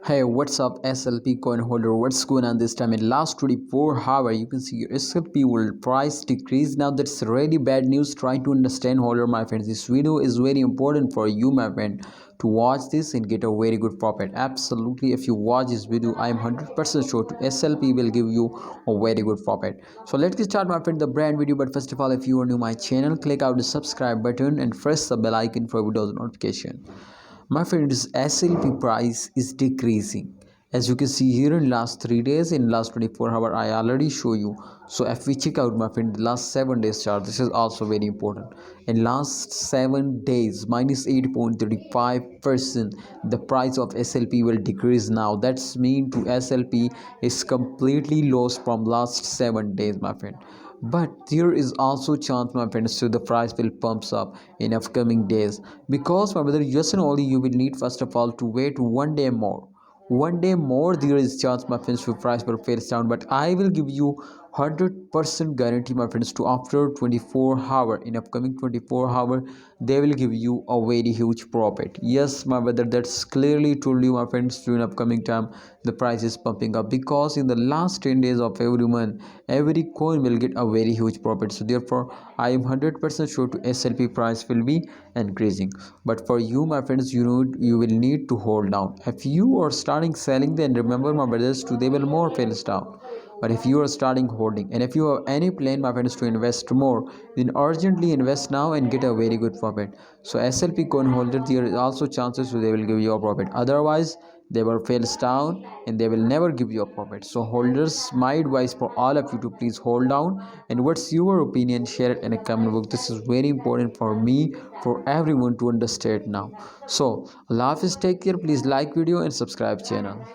Hey, what's up SLP coin holder? What's going on this time? In last 24 hours, you can see your SLP world price decrease. Now that's really bad news. Try to understand holder, my friends. This video is very important for you, my friend, to watch this and get a very good profit. Absolutely, if you watch this video, I am 100% sure to SLP will give you a very good profit. So let's get started, my friend, the brand video. But first of all, if you are new to my channel, click out the subscribe button and press the bell icon for videos notification. My friends, SLP price is decreasing. As you can see here in last 3 days, in last 24 hours, I already show you. So if we check out, my friend, the last 7 days chart, this is also very important. In last 7 days, minus 8.35%, the price of SLP will decrease now. That's mean to SLP is completely lost from last 7 days, my friend. But there is also chance, my friends, so the price will pumps up in upcoming days, because my brother, just and only you will need first of all to wait 1 day more. 1 day more there is chance, my friends, to price will face down, but I will give you 100% guarantee, my friends, to after 24 hour, in upcoming 24 hour, they will give you a very huge profit. Yes, my brother, that's clearly told you, my friends, to in upcoming time the price is pumping up, because in the last 10 days of every month, every coin will get a very huge profit. So therefore I am 100% sure to SLP price will be increasing. But for you, my friends, you will need to hold down. If you are starting selling, then remember, my brothers, to they will more fails down. But if you are starting holding, and if you have any plan, my friends, to invest more, then urgently invest now and get a very good profit. So SLP coin holder, there is also chances so they will give you a profit. Otherwise they will fails down and they will never give you a profit. So holders, my advice for all of you to please hold down. And what's your opinion? Share it in a comment box. This is very important for me, for everyone to understand now. So love is, take care, please like video and subscribe channel.